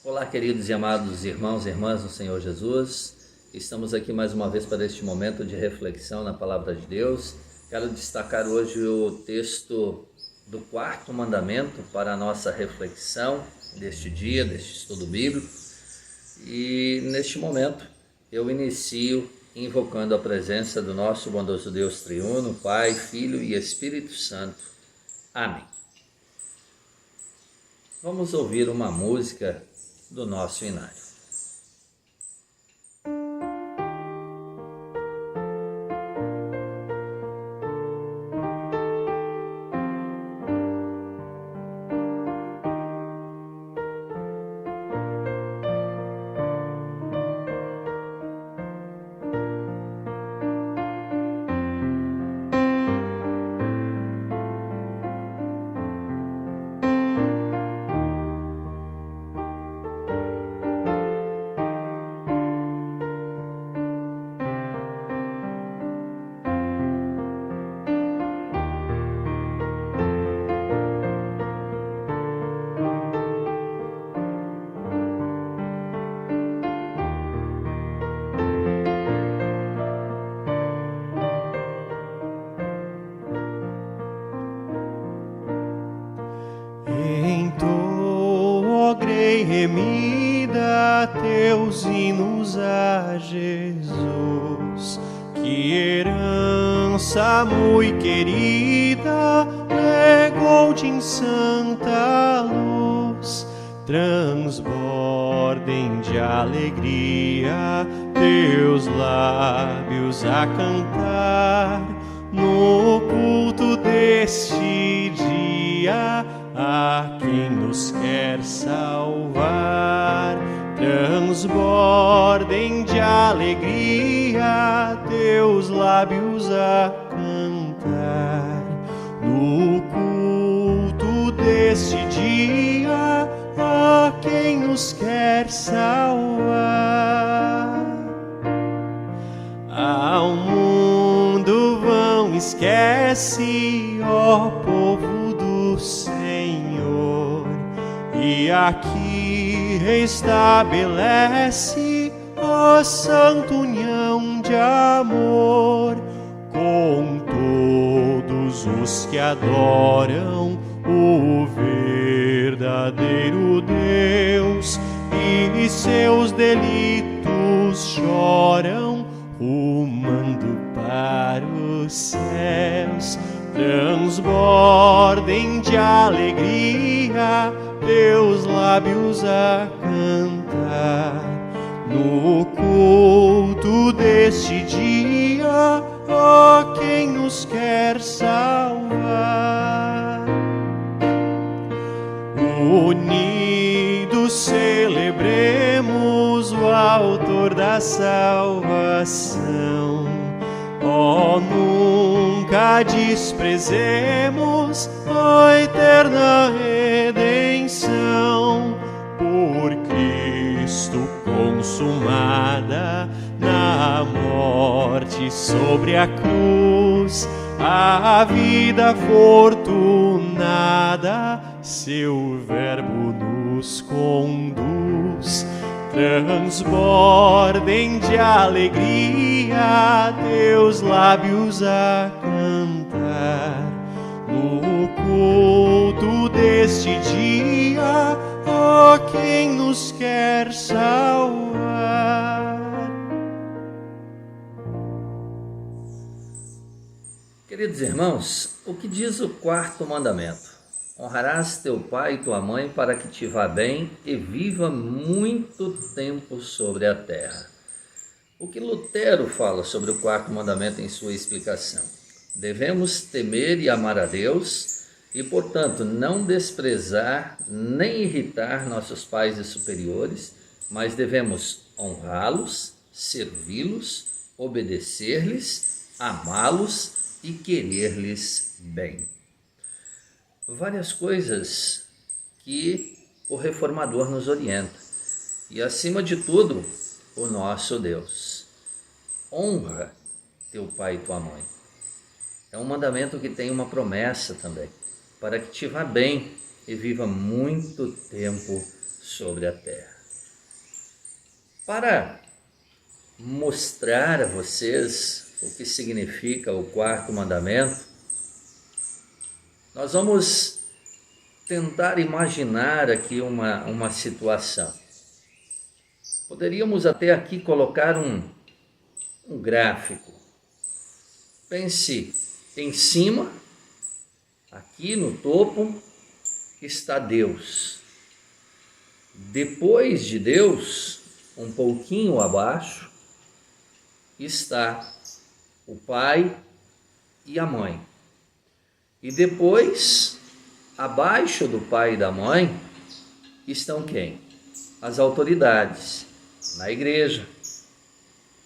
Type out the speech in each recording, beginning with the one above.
Olá, queridos e amados irmãos e irmãs do Senhor Jesus. Estamos aqui mais uma vez para este momento de reflexão na Palavra de Deus. Quero destacar hoje o texto do quarto mandamento para a nossa reflexão deste dia, deste estudo bíblico. E neste momento eu inicio invocando a presença do nosso bondoso Deus triuno, Pai, Filho e Espírito Santo. Amém. Vamos ouvir uma música do nosso inário. Remida teus hinos a Jesus, que herança muito querida legou-te em santa luz. Transbordem de alegria teus lábios a cantar no culto deste dia a quem nos quer salvar. Transbordem de alegria teus lábios a cantar no culto deste dia a quem nos quer salvar. Ao mundo vão, esquece, ó povo do Senhor, e aqui restabelece a santa união de amor com todos os que adoram o verdadeiro Deus e seus delitos choram, rumando para os céus. Transbordem de alegria teus lábios a cantar no culto deste dia a quem nos quer salvar. Unidos celebremos o autor da salvação. Oh, nunca desprezemos a eterna redenção, por Cristo consumada na morte sobre a cruz, a vida fortunada, seu verbo nos conduz. Transbordem de alegria teus lábios a cantar no culto deste dia a quem nos quer salvar. Queridos irmãos, o que diz o quarto mandamento? Honrarás teu pai e tua mãe para que te vá bem e viva muito tempo sobre a terra. O que Lutero fala sobre o quarto mandamento em sua explicação? Devemos temer e amar a Deus e, portanto, não desprezar nem irritar nossos pais e superiores, mas devemos honrá-los, servi-los, obedecer-lhes, amá-los e querer-lhes bem. Várias coisas que o reformador nos orienta. E, acima de tudo, o nosso Deus. Honra teu pai e tua mãe. É um mandamento que tem uma promessa também, para que te vá bem e viva muito tempo sobre a terra. Para mostrar a vocês o que significa o quarto mandamento, nós vamos tentar imaginar aqui uma situação. Poderíamos até aqui colocar um gráfico. Pense em cima, aqui no topo, está Deus. Depois de Deus, um pouquinho abaixo, está o pai e a mãe. E depois, abaixo do pai e da mãe, estão quem? As autoridades na igreja.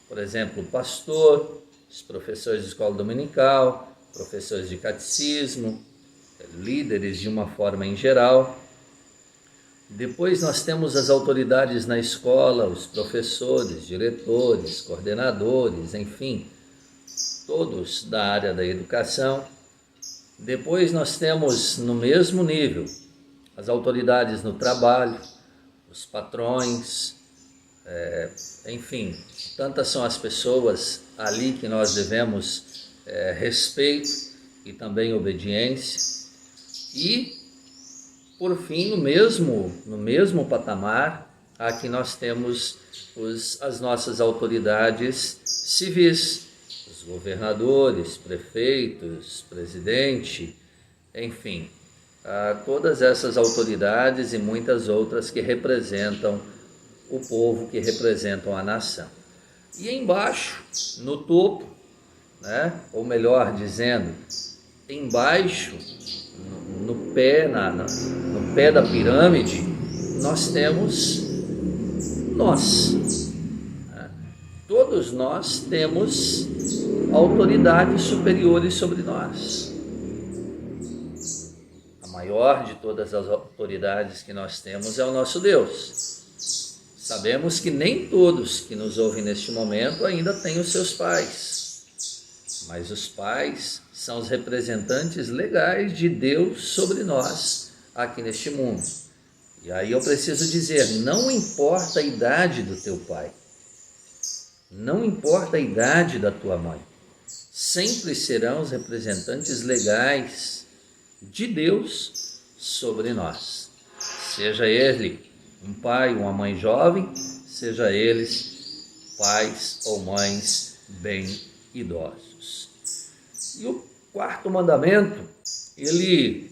Por exemplo, o pastor, os professores de escola dominical, professores de catecismo, líderes de uma forma em geral. Depois nós temos as autoridades na escola, os professores, diretores, coordenadores, enfim, todos da área da educação. Depois nós temos no mesmo nível as autoridades no trabalho, os patrões, enfim, tantas são as pessoas ali que nós devemos respeito e também obediência. E, por fim, no mesmo patamar, aqui nós temos as nossas autoridades civis, os governadores, prefeitos, presidente, enfim, todas essas autoridades e muitas outras que representam o povo, que representam a nação. E embaixo, no topo, ou melhor dizendo, embaixo, no pé da pirâmide, nós temos nós. Todos nós temos autoridades superiores sobre nós. A maior de todas as autoridades que nós temos é o nosso Deus. Sabemos que nem todos que nos ouvem neste momento ainda têm os seus pais, mas os pais são os representantes legais de Deus sobre nós aqui neste mundo. E aí eu preciso dizer, não importa a idade do teu pai, não importa a idade da tua mãe, sempre serão os representantes legais de Deus sobre nós. Seja ele um pai ou uma mãe jovem, seja eles pais ou mães bem idosos. E o quarto mandamento, ele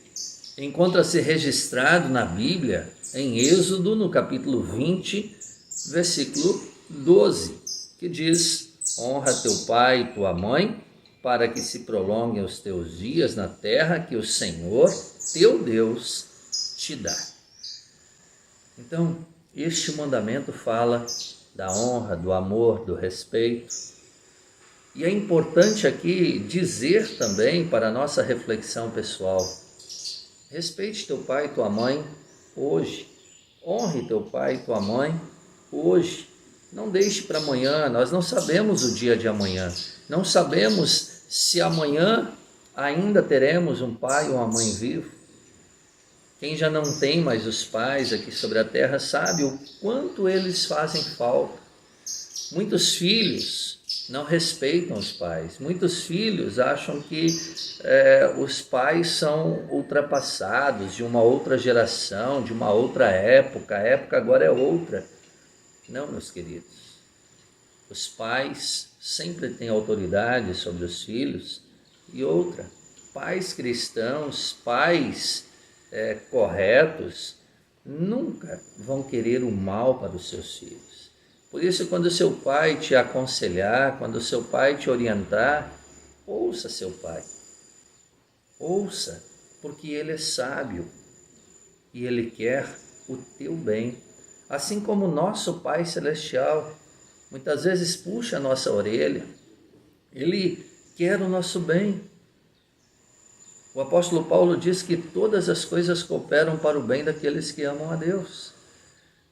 encontra-se registrado na Bíblia, em Êxodo, no capítulo 20, versículo 12, que diz: honra teu pai e tua mãe, para que se prolonguem os teus dias na terra que o Senhor, teu Deus, te dá. Então, este mandamento fala da honra, do amor, do respeito. E é importante aqui dizer também, para a nossa reflexão pessoal, respeite teu pai e tua mãe hoje. Honre teu pai e tua mãe hoje. Não deixe para amanhã, nós não sabemos o dia de amanhã. Não sabemos se amanhã ainda teremos um pai ou uma mãe vivo. Quem já não tem mais os pais aqui sobre a terra sabe o quanto eles fazem falta. Muitos filhos não respeitam os pais. Muitos filhos acham que os pais são ultrapassados, de uma outra geração, de uma outra época. A época agora é outra. Não, meus queridos. Os pais sempre têm autoridade sobre os filhos. E outra, pais cristãos, pais corretos, nunca vão querer o mal para os seus filhos. Por isso, quando o seu pai te aconselhar, quando o seu pai te orientar, ouça seu pai. Ouça, porque ele é sábio e ele quer o teu bem. Assim como o nosso Pai Celestial muitas vezes puxa a nossa orelha, ele quer o nosso bem. O apóstolo Paulo diz que todas as coisas cooperam para o bem daqueles que amam a Deus.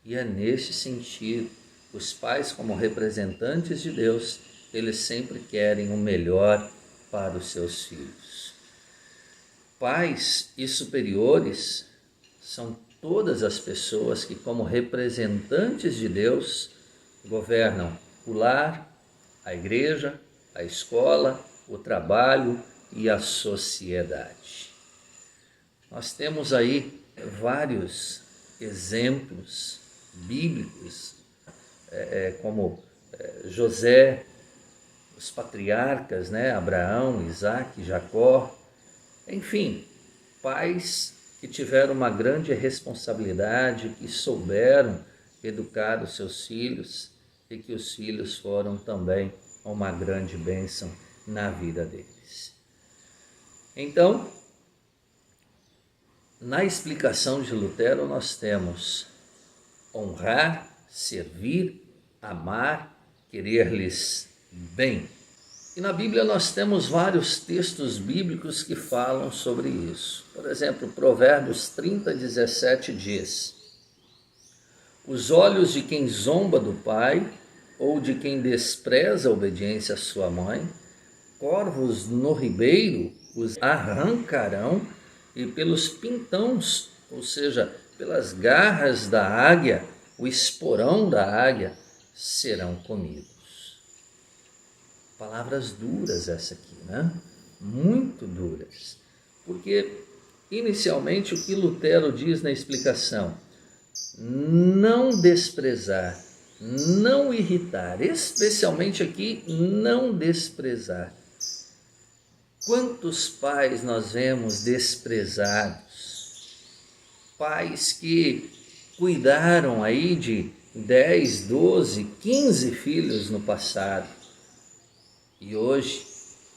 E é neste sentido, os pais, como representantes de Deus, eles sempre querem o melhor para os seus filhos. Pais e superiores são todas as pessoas que, como representantes de Deus, governam o lar, a igreja, a escola, o trabalho e a sociedade. Nós temos aí vários exemplos bíblicos, como José, os patriarcas, Abraão, Isaac, Jacó, enfim, pais que tiveram uma grande responsabilidade, que souberam educar os seus filhos e que os filhos foram também uma grande bênção na vida deles. Então, na explicação de Lutero, nós temos honrar, servir, amar, querer-lhes bem. E na Bíblia nós temos vários textos bíblicos que falam sobre isso. Por exemplo, Provérbios 30:17 diz: os olhos de quem zomba do pai ou de quem despreza a obediência à sua mãe, corvos no ribeiro os arrancarão e pelos pintões, ou seja, pelas garras da águia, o esporão da águia, serão comidos. Palavras duras essa aqui, Muito duras. Porque, inicialmente, o que Lutero diz na explicação: não desprezar, não irritar, especialmente aqui, não desprezar. Quantos pais nós vemos desprezados? Pais que cuidaram aí de 10, 12, 15 filhos no passado e hoje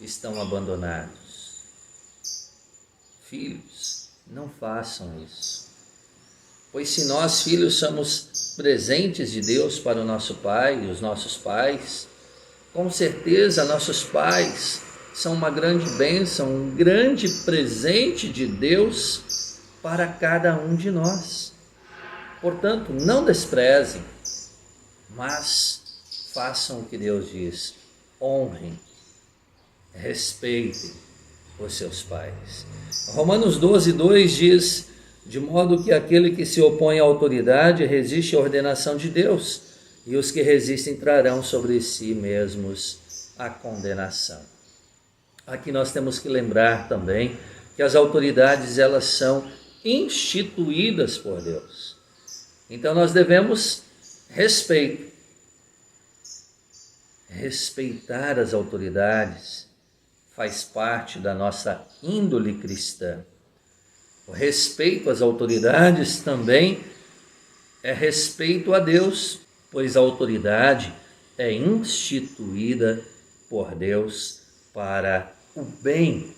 estão abandonados. Filhos, não façam isso. Pois se nós, filhos, somos presentes de Deus para o nosso pai e os nossos pais, com certeza nossos pais são uma grande bênção, um grande presente de Deus para cada um de nós. Portanto, não desprezem, mas façam o que Deus diz: honrem, respeitem os seus pais. Romanos 12:2 diz: de modo que aquele que se opõe à autoridade resiste à ordenação de Deus, e os que resistem trarão sobre si mesmos a condenação. Aqui nós temos que lembrar também que as autoridades, elas são instituídas por Deus. Então nós devemos respeitar as autoridades faz parte da nossa índole cristã. O respeito às autoridades também é respeito a Deus, pois a autoridade é instituída por Deus para o bem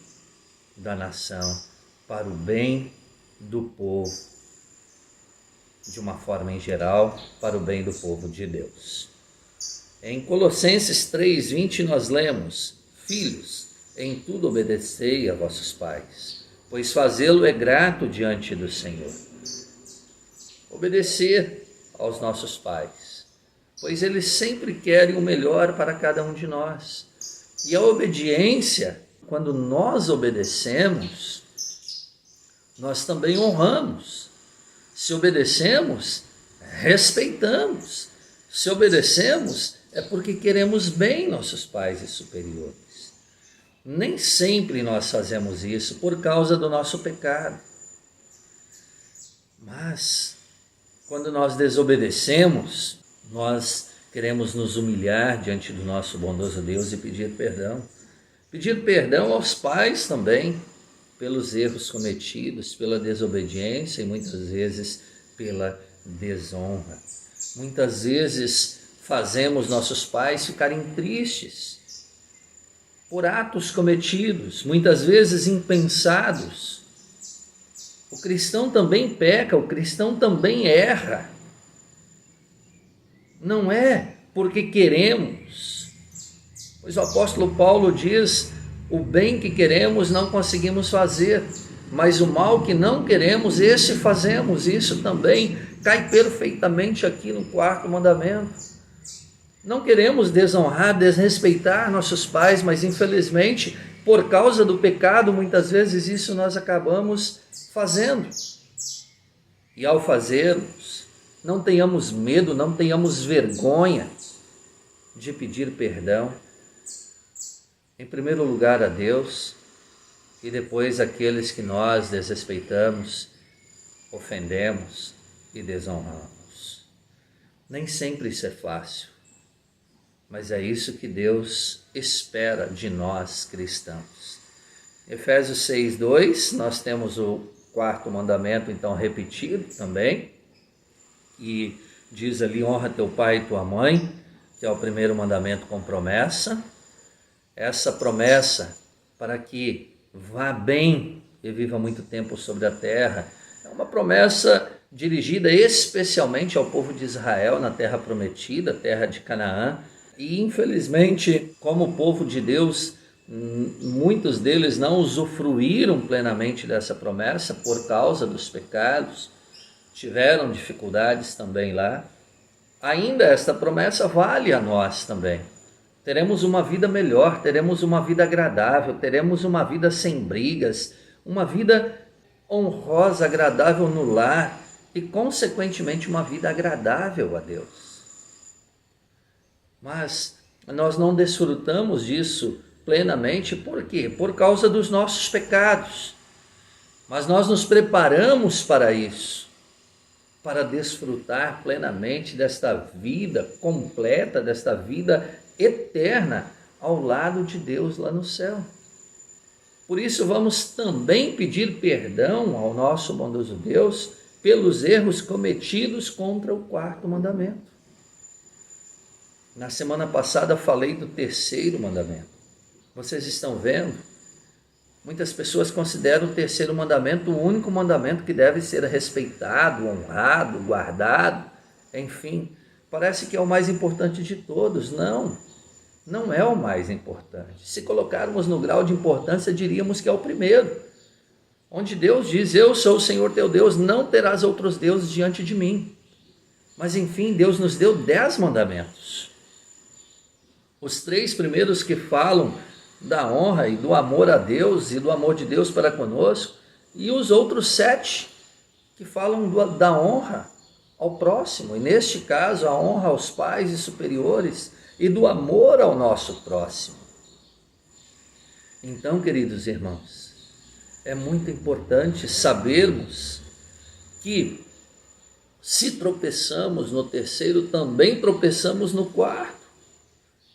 da nação, para o bem do povo, de uma forma em geral, para o bem do povo de Deus. Em Colossenses 3:20 nós lemos: filhos, em tudo obedecei a vossos pais, pois fazê-lo é grato diante do Senhor. Obedecer aos nossos pais, pois eles sempre querem o melhor para cada um de nós. E a obediência, quando nós obedecemos, nós também honramos. Se obedecemos, respeitamos. Se obedecemos, é porque queremos bem nossos pais e superiores. Nem sempre nós fazemos isso por causa do nosso pecado. Mas, quando nós desobedecemos, nós queremos nos humilhar diante do nosso bondoso Deus e pedir perdão. Pedir perdão aos pais também, pelos erros cometidos, pela desobediência e muitas vezes pela desonra. Muitas vezes fazemos nossos pais ficarem tristes por atos cometidos, muitas vezes impensados. O cristão também peca, o cristão também erra. Não é porque queremos, pois o apóstolo Paulo diz: o bem que queremos não conseguimos fazer, mas o mal que não queremos, esse fazemos. Isso também cai perfeitamente aqui no 4º mandamento. Não queremos desonrar, desrespeitar nossos pais, mas infelizmente, por causa do pecado, muitas vezes isso nós acabamos fazendo. E ao fazermos, não tenhamos medo, não tenhamos vergonha de pedir perdão, em primeiro lugar a Deus e depois aqueles que nós desrespeitamos, ofendemos e desonramos. Nem sempre isso é fácil, mas é isso que Deus espera de nós cristãos. Efésios 6:2, nós temos o quarto mandamento então repetido também, e diz ali: honra teu pai e tua mãe, que é o primeiro mandamento com promessa. Essa promessa para que vá bem e viva muito tempo sobre a terra, é uma promessa dirigida especialmente ao povo de Israel na terra prometida, terra de Canaã. E infelizmente, como povo de Deus, muitos deles não usufruíram plenamente dessa promessa por causa dos pecados, tiveram dificuldades também lá. Ainda esta promessa vale a nós também. Teremos uma vida melhor, teremos uma vida agradável, teremos uma vida sem brigas, uma vida honrosa, agradável no lar e, consequentemente, uma vida agradável a Deus. Mas nós não desfrutamos disso plenamente, por quê? Por causa dos nossos pecados. Mas nós nos preparamos para isso, para desfrutar plenamente desta vida completa, desta vida eterna ao lado de Deus lá no céu. Por isso vamos também pedir perdão ao nosso bondoso Deus pelos erros cometidos contra o quarto mandamento. Na semana passada falei do terceiro mandamento. Vocês estão vendo? Muitas pessoas consideram o terceiro mandamento o único mandamento que deve ser respeitado, honrado, guardado, enfim. Parece que é o mais importante de todos. Não é o mais importante. Se colocarmos no grau de importância, diríamos que é o primeiro. Onde Deus diz: eu sou o Senhor teu Deus, não terás outros deuses diante de mim. Mas enfim, Deus nos deu 10 mandamentos. Os 3 primeiros que falam da honra e do amor a Deus e do amor de Deus para conosco, e os outros 7 que falam da honra ao próximo, e neste caso a honra aos pais e superiores e do amor ao nosso próximo. Então, queridos irmãos, é muito importante sabermos que se tropeçamos no terceiro, também tropeçamos no quarto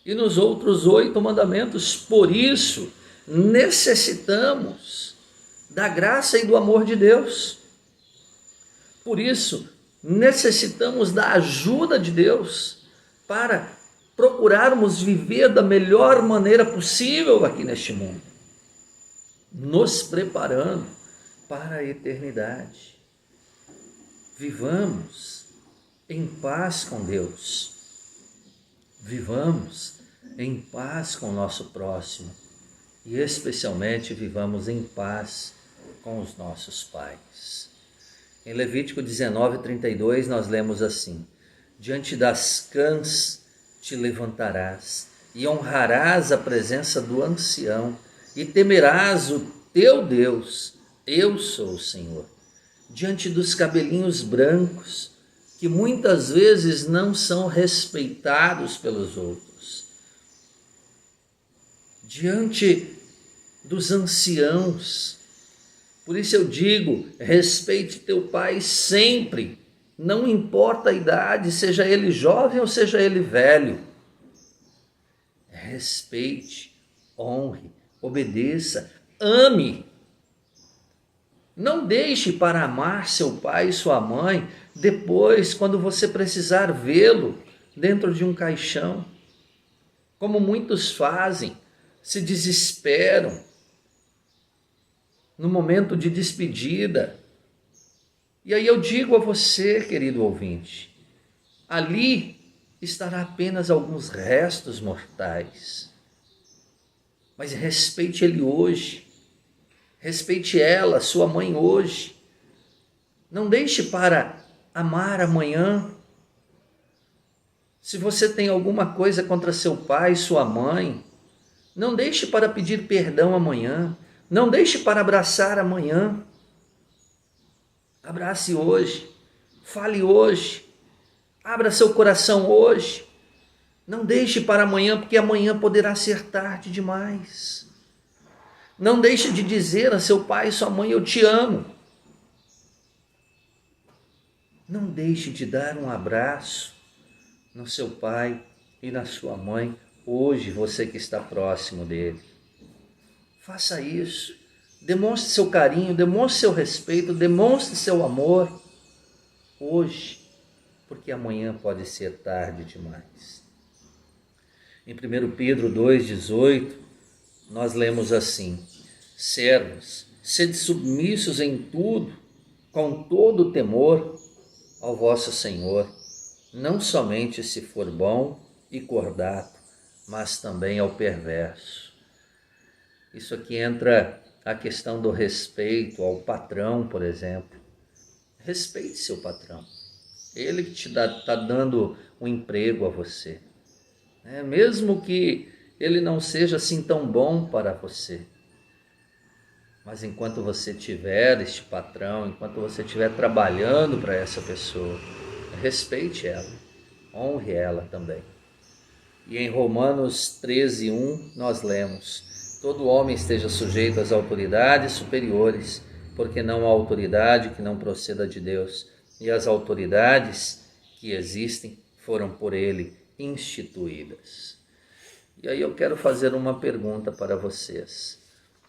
e nos outros 8 mandamentos. Por isso, necessitamos da graça e do amor de Deus. Por isso, necessitamos da ajuda de Deus para procurarmos viver da melhor maneira possível aqui neste mundo, nos preparando para a eternidade. Vivamos em paz com Deus, vivamos em paz com o nosso próximo e especialmente vivamos em paz com os nossos pais. Em Levítico 19:32 nós lemos assim: diante das cãs te levantarás e honrarás a presença do ancião e temerás o teu Deus, eu sou o Senhor. Diante dos cabelinhos brancos, que muitas vezes não são respeitados pelos outros, diante dos anciãos. Por isso eu digo: respeite teu pai sempre, não importa a idade, seja ele jovem ou seja ele velho. Respeite, honre, obedeça, ame. Não deixe para amar seu pai e sua mãe depois, quando você precisar vê-lo dentro de um caixão, como muitos fazem, se desesperam no momento de despedida. E aí eu digo a você, querido ouvinte, ali estará apenas alguns restos mortais, mas respeite ele hoje, respeite ela, sua mãe hoje. Não deixe para amar amanhã. Se você tem alguma coisa contra seu pai, sua mãe, não deixe para pedir perdão amanhã. Não deixe para abraçar amanhã. Abrace hoje. Fale hoje. Abra seu coração hoje. Não deixe para amanhã, porque amanhã poderá ser tarde demais. Não deixe de dizer a seu pai e sua mãe: eu te amo. Não deixe de dar um abraço no seu pai e na sua mãe, hoje, você que está próximo dele. Faça isso. Demonstre seu carinho, demonstre seu respeito, demonstre seu amor hoje, porque amanhã pode ser tarde demais. Em 1 Pedro 2,18, nós lemos assim: servos, sede submissos em tudo, com todo o temor ao vosso Senhor, não somente se for bom e cordato, mas também ao perverso. Isso aqui entra a questão do respeito ao patrão, por exemplo. Respeite seu patrão. Ele que te está dando um emprego a você. Mesmo que ele não seja assim tão bom para você. Mas enquanto você tiver este patrão, enquanto você estiver trabalhando para essa pessoa, respeite ela, honre ela também. E em Romanos 13:1 nós lemos: todo homem esteja sujeito às autoridades superiores, porque não há autoridade que não proceda de Deus, e as autoridades que existem foram por ele instituídas. E aí eu quero fazer uma pergunta para vocês.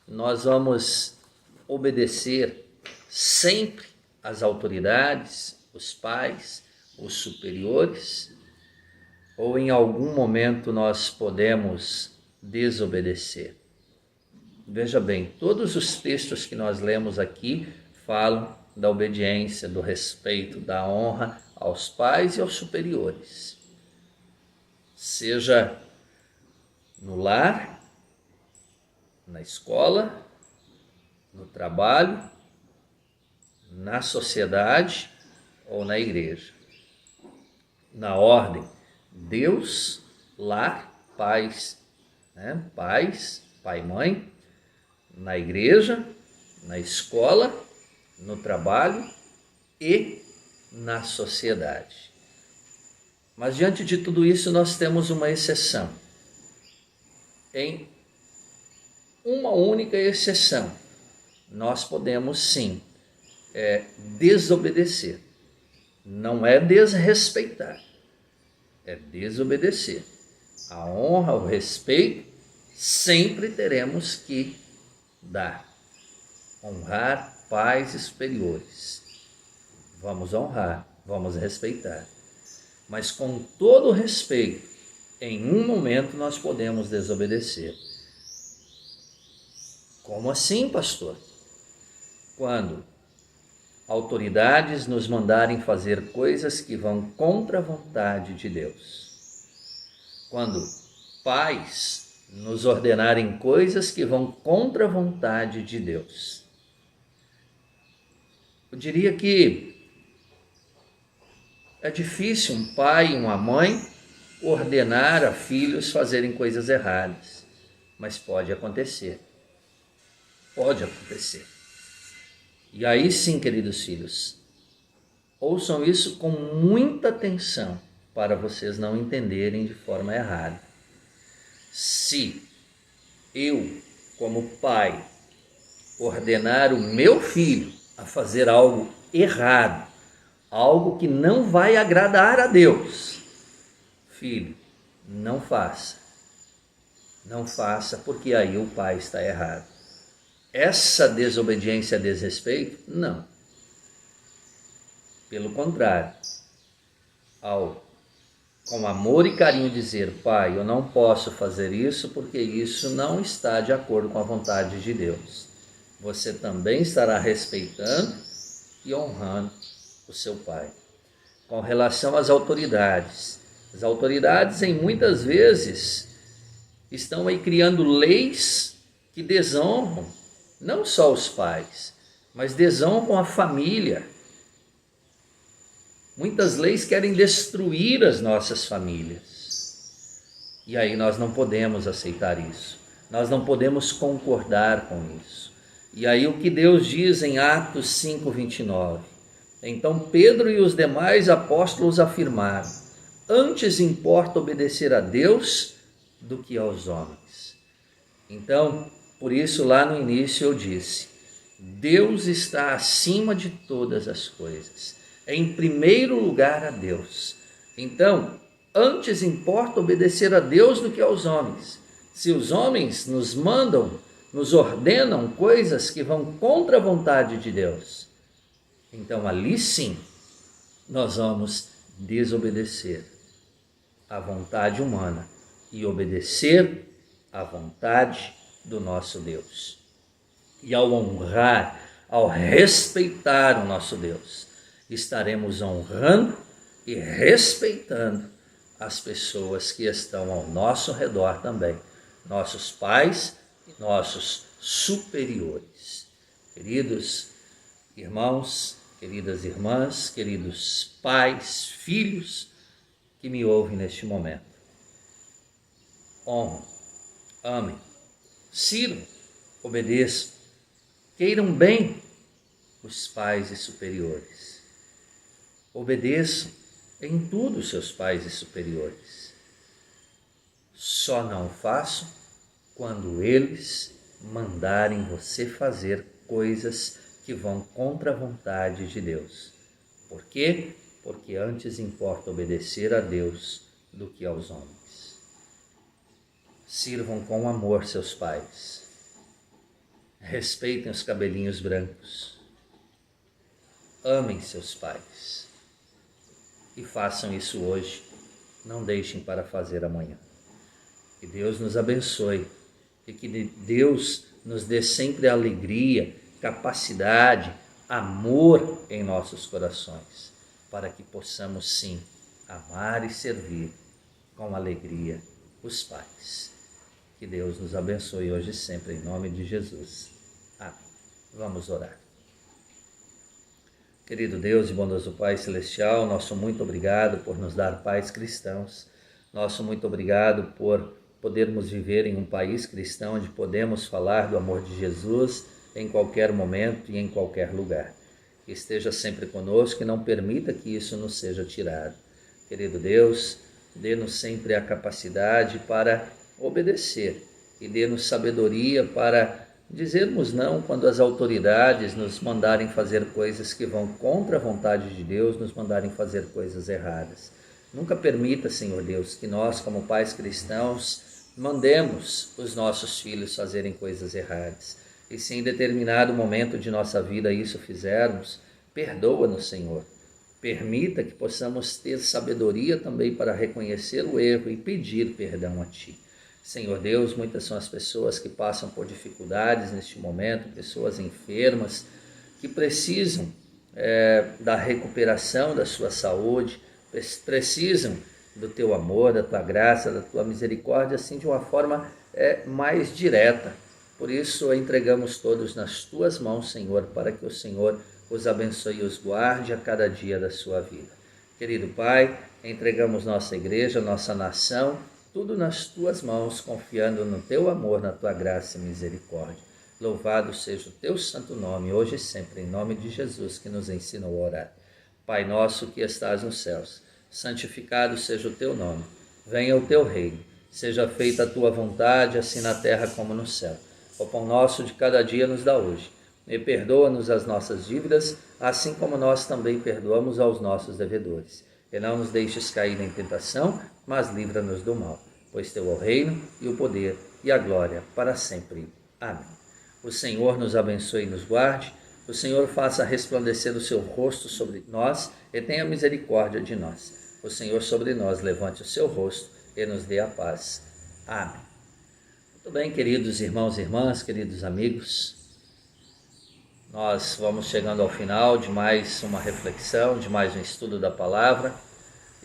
Nós vamos obedecer sempre às autoridades, os pais, os superiores, ou em algum momento nós podemos desobedecer? Veja bem, todos os textos que nós lemos aqui falam da obediência, do respeito, da honra aos pais e aos superiores. Seja no lar, na escola, no trabalho, na sociedade ou na igreja. Na ordem: Deus, lar, pais, pais, pai e mãe, na igreja, na escola, no trabalho e na sociedade. Mas diante de tudo isso nós temos uma exceção. Em uma única exceção, nós podemos sim desobedecer. Não é desrespeitar, é desobedecer. A honra, o respeito, sempre teremos que dar. Honrar pais e superiores. Vamos honrar, vamos respeitar. Mas com todo respeito, em um momento nós podemos desobedecer. Como assim, pastor? Quando autoridades nos mandarem fazer coisas que vão contra a vontade de Deus. Quando pais nos ordenarem coisas que vão contra a vontade de Deus. Eu diria que é difícil um pai e uma mãe ordenar a filhos fazerem coisas erradas, mas pode acontecer. Pode acontecer. E aí sim, queridos filhos, ouçam isso com muita atenção para vocês não entenderem de forma errada. Se eu, como pai, ordenar o meu filho a fazer algo errado, algo que não vai agradar a Deus, filho, não faça. Não faça, porque aí o pai está errado. Essa desobediência, desrespeito? Não. Pelo contrário, ao com amor e carinho dizer: pai, eu não posso fazer isso porque isso não está de acordo com a vontade de Deus. Você também estará respeitando e honrando o seu pai. Com relação às autoridades, as autoridades em muitas vezes estão aí criando leis que desonram não só os pais, mas desonram a família. Muitas leis querem destruir as nossas famílias. E aí nós não podemos aceitar isso. Nós não podemos concordar com isso. E aí o que Deus diz em Atos 5:29? Então Pedro e os demais apóstolos afirmaram: antes importa obedecer a Deus do que aos homens. Então, por isso lá no início eu disse, Deus está acima de todas as coisas. É em primeiro lugar a Deus. Então, antes importa obedecer a Deus do que aos homens. Se os homens nos mandam, nos ordenam coisas que vão contra a vontade de Deus, então ali sim nós vamos desobedecer à vontade humana e obedecer à vontade do nosso Deus. E ao honrar, ao respeitar o nosso Deus, estaremos honrando e respeitando as pessoas que estão ao nosso redor também, nossos pais e nossos superiores. Queridos irmãos, queridas irmãs, queridos pais, filhos que me ouvem neste momento, honrem, amem, sirvam, obedeçam, queiram bem os pais e superiores. Obedeçam em tudo os seus pais e superiores. Só não façam quando eles mandarem você fazer coisas que vão contra a vontade de Deus. Por quê? Porque antes importa obedecer a Deus do que aos homens. Sirvam com amor seus pais. Respeitem os cabelinhos brancos. Amem seus pais. E façam isso hoje. Não deixem para fazer amanhã. Que Deus nos abençoe. E que Deus nos dê sempre alegria, capacidade, amor em nossos corações, para que possamos sim amar e servir com alegria os pais. Que Deus nos abençoe hoje e sempre, em nome de Jesus. Amém. Vamos orar. Querido Deus e bondoso Pai Celestial, nosso muito obrigado por nos dar pais cristãos. Nosso muito obrigado por podermos viver em um país cristão onde podemos falar do amor de Jesus em qualquer momento e em qualquer lugar. Que esteja sempre conosco e não permita que isso nos seja tirado. Querido Deus, dê-nos sempre a capacidade para obedecer e dê-nos sabedoria para dizermos não quando as autoridades nos mandarem fazer coisas que vão contra a vontade de Deus, nos mandarem fazer coisas erradas. Nunca permita, Senhor Deus, que nós, como pais cristãos, mandemos os nossos filhos fazerem coisas erradas. E se em determinado momento de nossa vida isso fizermos, perdoa-nos, Senhor. Permita que possamos ter sabedoria também para reconhecer o erro e pedir perdão a Ti. Senhor Deus, muitas são as pessoas que passam por dificuldades neste momento, pessoas enfermas, que precisam da recuperação da sua saúde, precisam do Teu amor, da Tua graça, da Tua misericórdia, assim de uma forma mais direta. Por isso, entregamos todos nas Tuas mãos, Senhor, para que o Senhor os abençoe e os guarde a cada dia da sua vida. Querido Pai, entregamos nossa igreja, nossa nação, tudo nas Tuas mãos, confiando no Teu amor, na Tua graça e misericórdia. Louvado seja o Teu santo nome, hoje e sempre, em nome de Jesus, que nos ensinou a orar. Pai nosso que estás nos céus, santificado seja o Teu nome. Venha o Teu reino. Seja feita a Tua vontade, assim na terra como no céu. O pão nosso de cada dia nos dá hoje. E perdoa-nos as nossas dívidas, assim como nós também perdoamos aos nossos devedores. E não nos deixes cair em tentação, mas livra-nos do mal. Pois Teu é o reino, e o poder, e a glória, para sempre. Amém. O Senhor nos abençoe e nos guarde. O Senhor faça resplandecer o seu rosto sobre nós e tenha misericórdia de nós. O Senhor sobre nós levante o seu rosto e nos dê a paz. Amém. Muito bem, queridos irmãos e irmãs, queridos amigos, nós vamos chegando ao final de mais uma reflexão, de mais um estudo da palavra.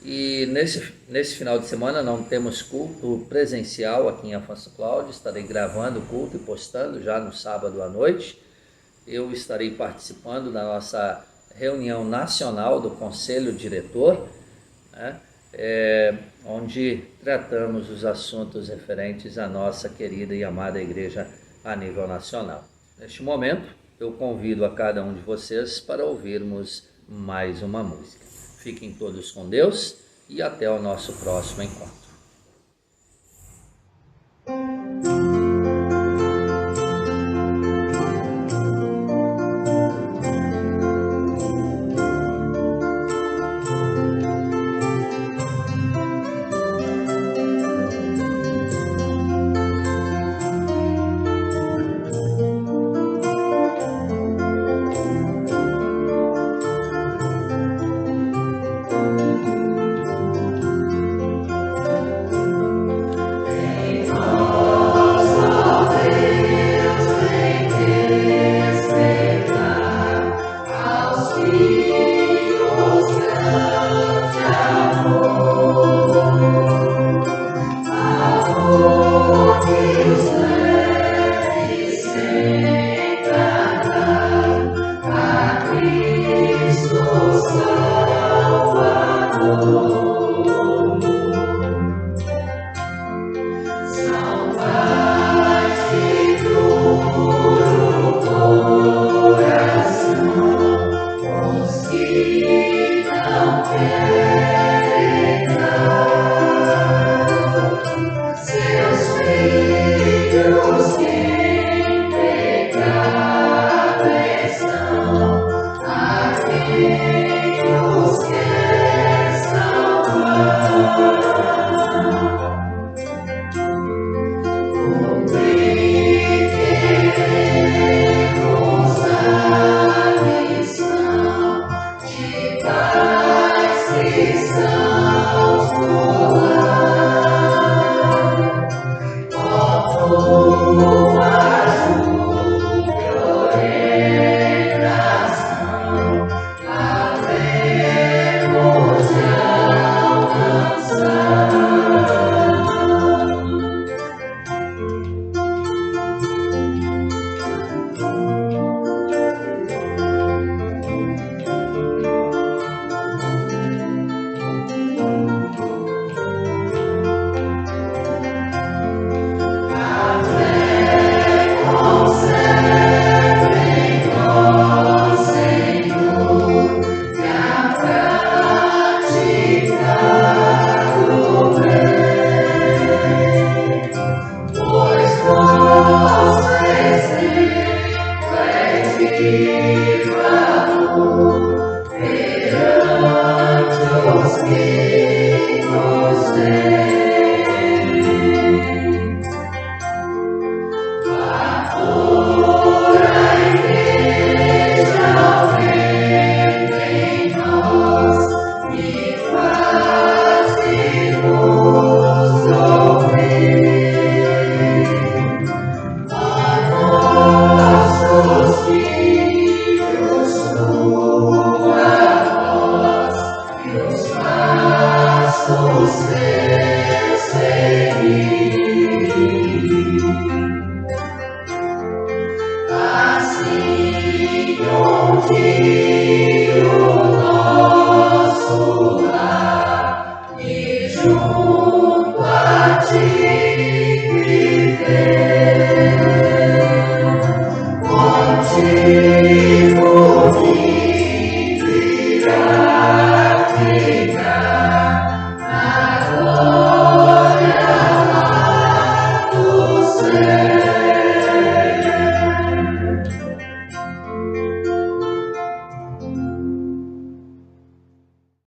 E nesse final de semana não temos culto presencial aqui em Afonso Cláudio. Estarei gravando o culto e postando já no sábado à noite. Eu estarei participando da nossa reunião nacional do Conselho Diretor, né? Onde tratamos os assuntos referentes à nossa querida e amada igreja a nível nacional. Neste momento, eu convido a cada um de vocês para ouvirmos mais uma música. Fiquem todos com Deus e até o nosso próximo encontro. Assim,